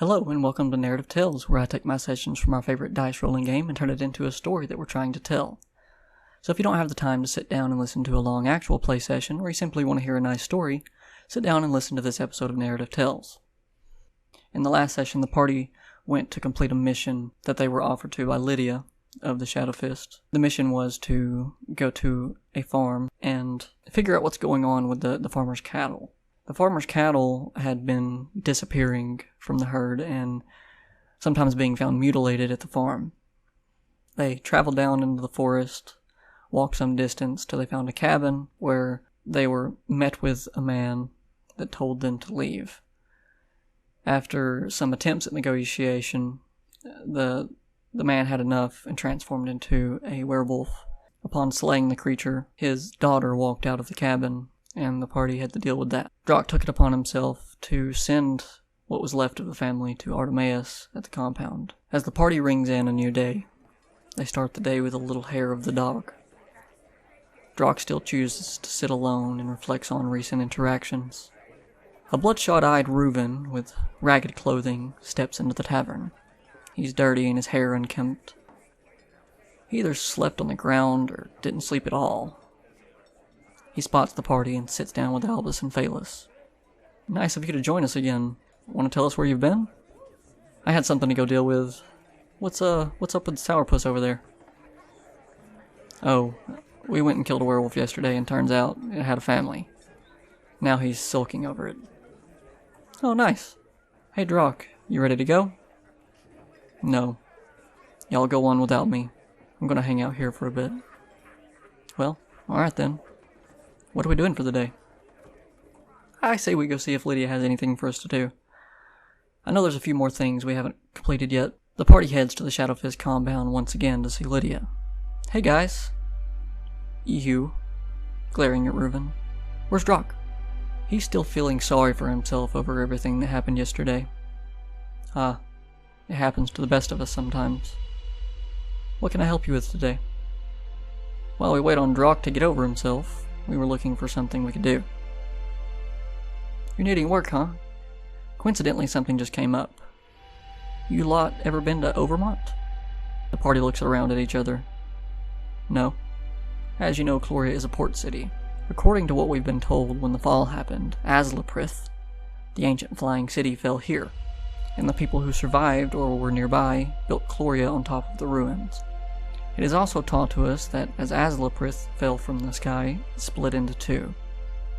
Hello and welcome to Narrative Tales, where I take my sessions from our favorite dice rolling game and turn it into a story that we're trying to tell. So if you don't have the time to sit down and listen to a long actual play session, or you simply want to hear a nice story, sit down and listen to this episode of Narrative Tales. In the last session, the party went to complete a mission that they were offered to by Lydia of the Shadow Fist. The mission was to go to a farm and figure out what's going on with the farmer's cattle. The farmer's cattle had been disappearing from the herd and sometimes being found mutilated at the farm. They traveled down into the forest, walked some distance till they found a cabin where they were met with a man that told them to leave. After some attempts at negotiation, the man had enough and transformed into a werewolf. Upon slaying the creature, his daughter walked out of the cabin, and the party had to deal with that. Drock took it upon himself to send what was left of the family to Artemis at the compound. As the party rings in a new day, they start the day with a little hair of the dog. Drock still chooses to sit alone and reflects on recent interactions. A bloodshot-eyed Reuven with ragged clothing steps into the tavern. He's dirty and his hair unkempt. He either slept on the ground or didn't sleep at all. He spots the party and sits down with Albus and Phaelus. Nice of you to join us again. Want to tell us where you've been? I had something to go deal with. What's up with the sourpuss over there? Oh, we went and killed a werewolf yesterday and turns out it had a family. Now he's sulking over it. Oh, nice. Hey, Drock, you ready to go? No. Y'all go on without me. I'm gonna hang out here for a bit. Well, alright then. What are we doing for the day? I say we go see if Lydia has anything for us to do. I know there's a few more things we haven't completed yet. The party heads to the Shadow Fist compound once again to see Lydia. Hey guys. You, glaring at Reuven. Where's Drock? He's still feeling sorry for himself over everything that happened yesterday. It happens to the best of us sometimes. What can I help you with today? While we wait on Drock to get over himself, we were looking for something we could do. You're needing work, huh? Coincidentally, something just came up. You lot ever been to Overmont? The party looks around at each other. No. As you know, Cloria is a port city. According to what we've been told, when the fall happened, Azlaprith, the ancient flying city, fell here, and the people who survived or were nearby built Cloria on top of the ruins. It is also taught to us that as Azlaprith fell from the sky, it split into two.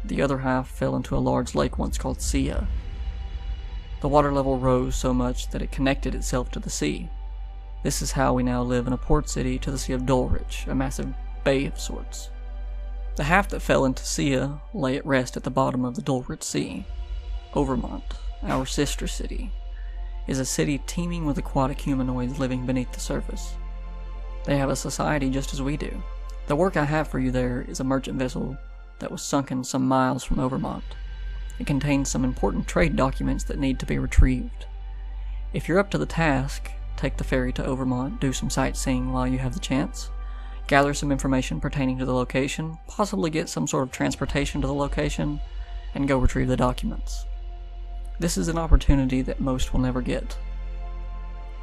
The other half fell into a large lake once called Sia. The water level rose so much that it connected itself to the sea. This is how we now live in a port city to the Sea of Dulwich, a massive bay of sorts. The half that fell into Sia lay at rest at the bottom of the Dulwich Sea. Overmont, our sister city, is a city teeming with aquatic humanoids living beneath the surface. They have a society just as we do. The work I have for you there is a merchant vessel that was sunken some miles from Overmont. It contains some important trade documents that need to be retrieved. If you're up to the task, take the ferry to Overmont, do some sightseeing while you have the chance, gather some information pertaining to the location, possibly get some sort of transportation to the location, and go retrieve the documents. This is an opportunity that most will never get.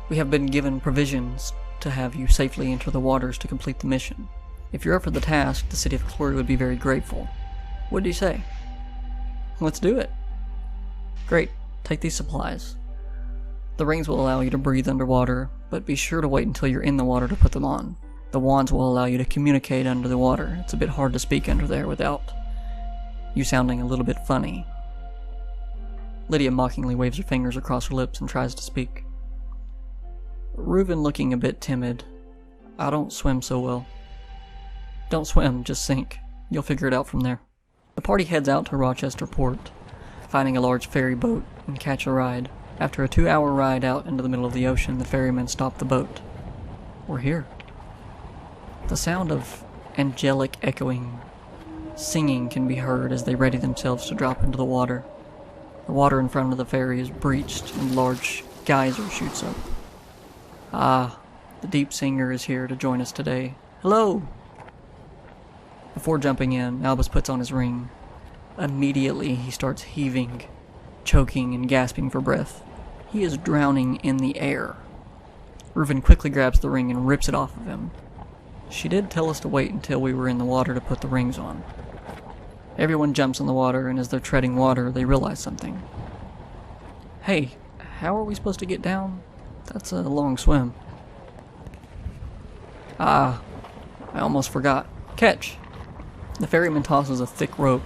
We have been given provisions to have you safely enter the waters to complete the mission. If you're up for the task, the city of Cloria would be very grateful. What do you say? Let's do it. Great, take these supplies. The rings will allow you to breathe underwater, but be sure to wait until you're in the water to put them on. The wands will allow you to communicate under the water. It's a bit hard to speak under there without you sounding a little bit funny. Lydia mockingly waves her fingers across her lips and tries to speak. Reuven looking a bit timid. I don't swim so well. Don't swim, just sink. You'll figure it out from there. The party heads out to Rochester Port, finding a large ferry boat, and catch a ride. After a 2-hour ride out into the middle of the ocean, the ferryman stopped the boat. We're here. The sound of angelic echoing singing can be heard as they ready themselves to drop into the water. The water in front of the ferry is breached and a large geyser shoots up. The deep singer is here to join us today. Hello! Before jumping in, Albus puts on his ring. Immediately he starts heaving, choking and gasping for breath. He is drowning in the air. Reuven quickly grabs the ring and rips it off of him. She did tell us to wait until we were in the water to put the rings on. Everyone jumps in the water, and as they're treading water, they realize something. Hey, how are we supposed to get down? That's a long swim. Ah, I almost forgot. Catch! The ferryman tosses a thick rope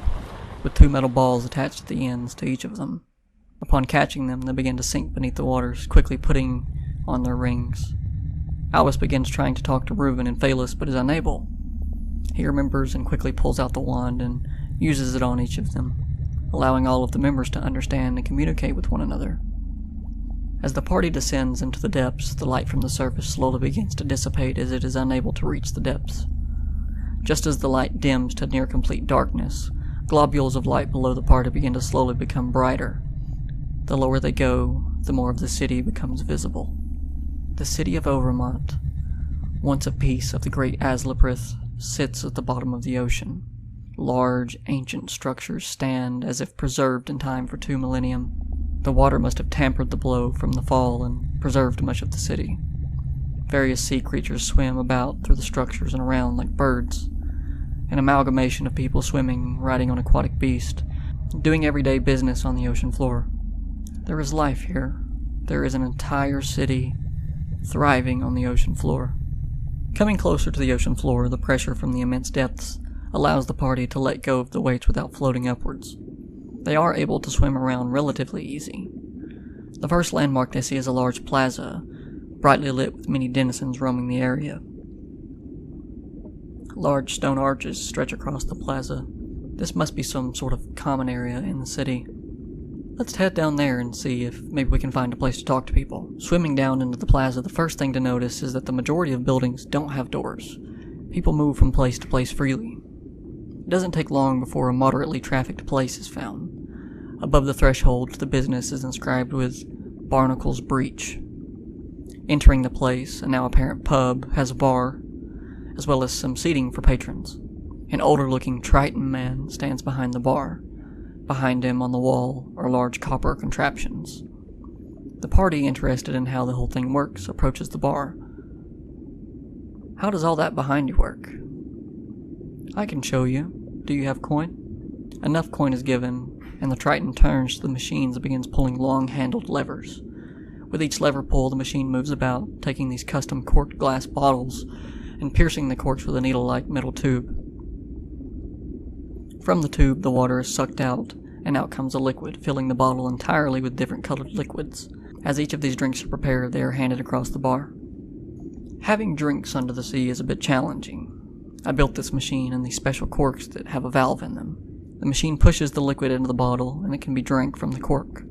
with 2 metal balls attached at the ends to each of them. Upon catching them, they begin to sink beneath the waters, quickly putting on their rings. Albus begins trying to talk to Reuven and Phelis, but is unable. He remembers and quickly pulls out the wand and uses it on each of them, allowing all of the members to understand and communicate with one another. As the party descends into the depths, the light from the surface slowly begins to dissipate as it is unable to reach the depths. Just as the light dims to near complete darkness, globules of light below the party begin to slowly become brighter. The lower they go, the more of the city becomes visible. The city of Overmont, once a piece of the great Aslaprith, sits at the bottom of the ocean. Large, ancient structures stand as if preserved in time for 2 millennium. The water must have tampered the blow from the fall and preserved much of the city. Various sea creatures swim about through the structures and around like birds. An amalgamation of people swimming, riding on aquatic beasts, doing everyday business on the ocean floor. There is life here. There is an entire city thriving on the ocean floor. Coming closer to the ocean floor, the pressure from the immense depths allows the party to let go of the weights without floating upwards. They are able to swim around relatively easy. The first landmark they see is a large plaza, brightly lit with many denizens roaming the area. Large stone arches stretch across the plaza. This must be some sort of common area in the city. Let's head down there and see if maybe we can find a place to talk to people. Swimming down into the plaza, the first thing to notice is that the majority of buildings don't have doors. People move from place to place freely. It doesn't take long before a moderately trafficked place is found. Above the threshold, the business is inscribed with Barnacle's Breach. Entering the place, a now apparent pub has a bar, as well as some seating for patrons. An older-looking Triton man stands behind the bar. Behind him on the wall are large copper contraptions. The party, interested in how the whole thing works, approaches the bar. How does all that behind you work? I can show you. Do you have coin? Enough coin is given, and the Triton turns to the machines and begins pulling long-handled levers. With each lever pull, the machine moves about, taking these custom corked glass bottles and piercing the corks with a needle-like metal tube. From the tube, the water is sucked out, and out comes a liquid, filling the bottle entirely with different colored liquids. As each of these drinks are prepared, they are handed across the bar. Having drinks under the sea is a bit challenging. I built this machine and these special corks that have a valve in them. The machine pushes the liquid into the bottle, and it can be drank from the cork.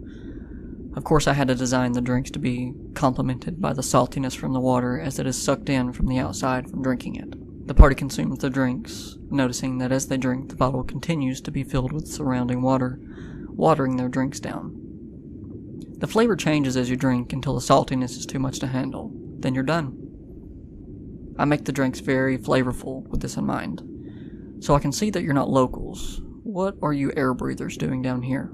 Of course, I had to design the drinks to be complemented by the saltiness from the water as it is sucked in from the outside from drinking it. The party consumes the drinks, noticing that as they drink, the bottle continues to be filled with surrounding water, watering their drinks down. The flavor changes as you drink until the saltiness is too much to handle. Then you're done. I make the drinks very flavorful with this in mind. So I can see that you're not locals. What are you air breathers doing down here?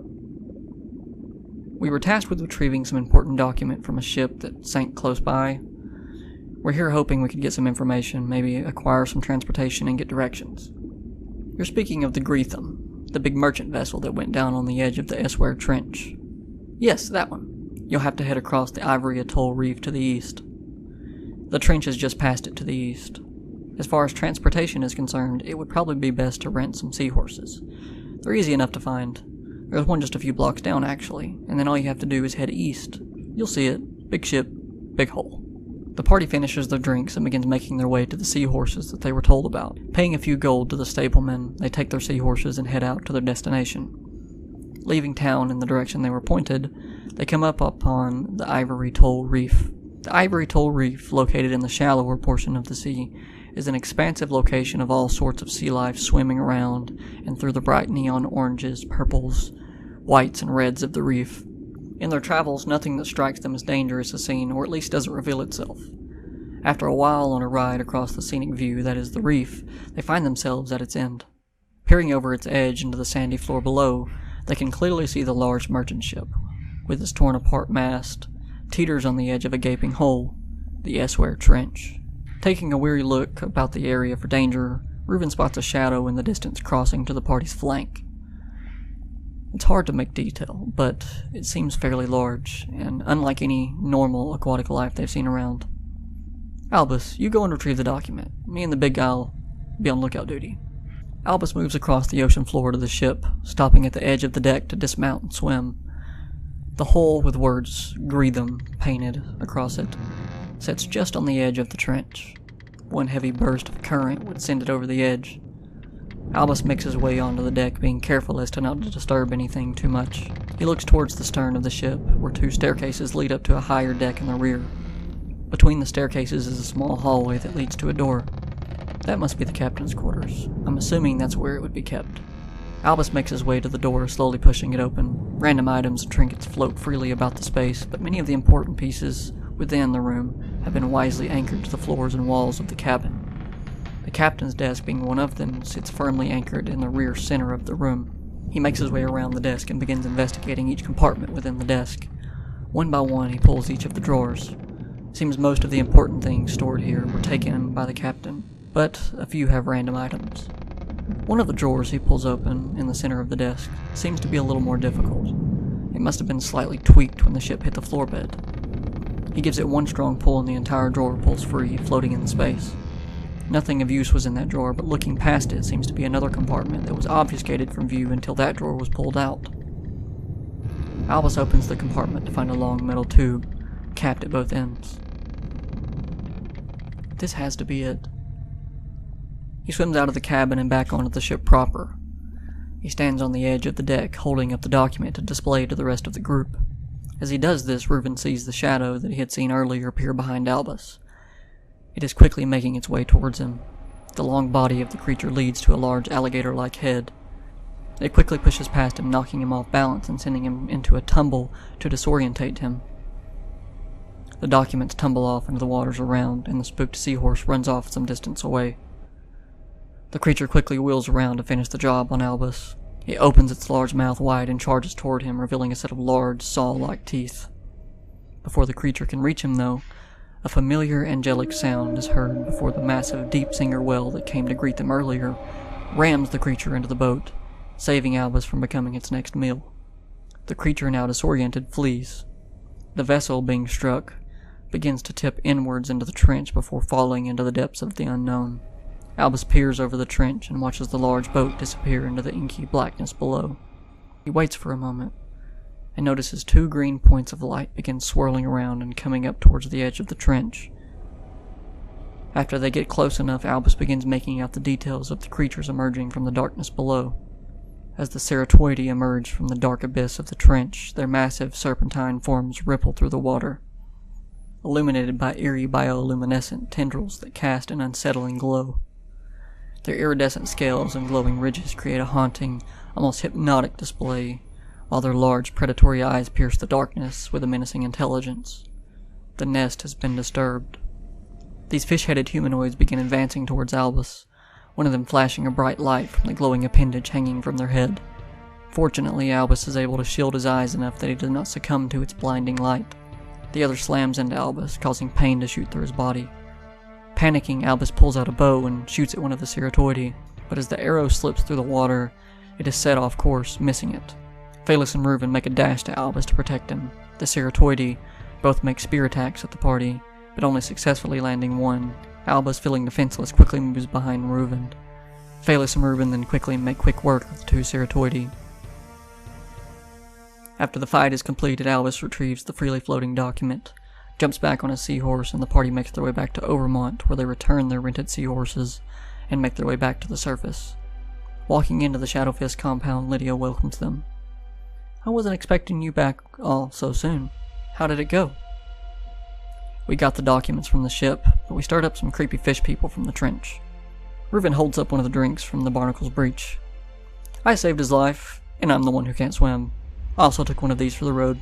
We were tasked with retrieving some important document from a ship that sank close by. We're here hoping we could get some information, maybe acquire some transportation and get directions. You're speaking of the Greetham, the big merchant vessel that went down on the edge of the Esware Trench. Yes, that one. You'll have to head across the Ivory Atoll Reef to the east. The trench is just past it to the east. As far as transportation is concerned, it would probably be best to rent some seahorses. They're easy enough to find. There's one just a few blocks down, actually, and then all you have to do is head east. You'll see it. Big ship, big hole. The party finishes their drinks and begins making their way to the seahorses that they were told about. Paying a few gold to the stablemen, they take their seahorses and head out to their destination. Leaving town in the direction they were pointed, they come up upon the Ivory Atoll Reef. The Ivory Atoll Reef, located in the shallower portion of the sea, is an expansive location of all sorts of sea life swimming around and through the bright neon oranges, purples, whites, and reds of the reef. In their travels, nothing that strikes them as dangerous is seen, or at least doesn't reveal itself. After a while on a ride across the scenic view that is the reef, they find themselves at its end. Peering over its edge into the sandy floor below, they can clearly see the large merchant ship. with its torn apart mast, teeters on the edge of a gaping hole, the S-Ware Trench. Taking a weary look about the area for danger, Reuben spots a shadow in the distance crossing to the party's flank. It's hard to make detail, but it seems fairly large, and unlike any normal aquatic life they've seen around. Albus, you go and retrieve the document. Me and the big guy'll be on lookout duty. Albus moves across the ocean floor to the ship, stopping at the edge of the deck to dismount and swim. The hull with words, "Greetham," painted across it, sits just on the edge of the trench. One heavy burst of current would send it over the edge. Albus makes his way onto the deck, being careful as to not to disturb anything too much. He looks towards the stern of the ship, where 2 staircases lead up to a higher deck in the rear. Between the staircases is a small hallway that leads to a door. That must be the captain's quarters. I'm assuming that's where it would be kept. Albus makes his way to the door, slowly pushing it open. Random items and trinkets float freely about the space, but many of the important pieces within the room have been wisely anchored to the floors and walls of the cabin. The captain's desk, being one of them, sits firmly anchored in the rear center of the room. He makes his way around the desk and begins investigating each compartment within the desk. One by one, he pulls each of the drawers. Seems most of the important things stored here were taken by the captain, but a few have random items. One of the drawers he pulls open in the center of the desk seems to be a little more difficult. It must have been slightly tweaked when the ship hit the floor bed. He gives it one strong pull and the entire drawer pulls free, floating in space. Nothing of use was in that drawer, but looking past it seems to be another compartment that was obfuscated from view until that drawer was pulled out. Albus opens the compartment to find a long metal tube, capped at both ends. This has to be it. He swims out of the cabin and back onto the ship proper. He stands on the edge of the deck, holding up the document to display to the rest of the group. As he does this, Reuben sees the shadow that he had seen earlier appear behind Albus. It is quickly making its way towards him. The long body of the creature leads to a large alligator-like head. It quickly pushes past him, knocking him off balance and sending him into a tumble to disorientate him. The documents tumble off into the waters around, and the spooked seahorse runs off some distance away. The creature quickly wheels around to finish the job on Albus. It opens its large mouth wide and charges toward him, revealing a set of large, saw-like teeth. Before the creature can reach him, though, a familiar angelic sound is heard before the massive deep singer well that came to greet them earlier rams the creature into the boat, saving Albus from becoming its next meal. The creature, now disoriented, flees. The vessel, being struck, begins to tip inwards into the trench before falling into the depths of the unknown. Albus peers over the trench and watches the large boat disappear into the inky blackness below. He waits for a moment, and notices 2 green points of light begin swirling around and coming up towards the edge of the trench. After they get close enough, Albus begins making out the details of the creatures emerging from the darkness below. As the ceratoidae emerge from the dark abyss of the trench, their massive serpentine forms ripple through the water, illuminated by eerie bioluminescent tendrils that cast an unsettling glow. Their iridescent scales and glowing ridges create a haunting, almost hypnotic display, while their large predatory eyes pierce the darkness with a menacing intelligence. The nest has been disturbed. These fish-headed humanoids begin advancing towards Albus, one of them flashing a bright light from the glowing appendage hanging from their head. Fortunately, Albus is able to shield his eyes enough that he does not succumb to its blinding light. The other slams into Albus, causing pain to shoot through his body. Panicking, Albus pulls out a bow and shoots at one of the ceratoidae, but as the arrow slips through the water, it is set off course, missing it. Phelis and Reuben make a dash to Albus to protect him. The ceratoidae both make spear attacks at the party, but only successfully landing one. Albus, feeling defenseless, quickly moves behind Reuben. Phelis and Reuben then quickly make quick work of the 2 ceratoidae. After the fight is completed, Albus retrieves the freely floating document, jumps back on a seahorse, and the party makes their way back to Overmont, where they return their rented seahorses and make their way back to the surface. Walking into the Shadowfist compound, Lydia welcomes them. "I wasn't expecting you back all so soon. How did it go?" "We got the documents from the ship, but we stirred up some creepy fish people from the trench." Reuben holds up one of the drinks from the barnacle's breech. "I saved his life, and I'm the one who can't swim. I also took one of these for the road."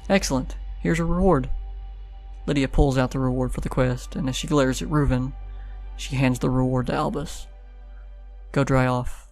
"Excellent. Here's a reward." Lydia pulls out the reward for the quest, and as she glares at Reuben, she hands the reward to Albus. "Go dry off.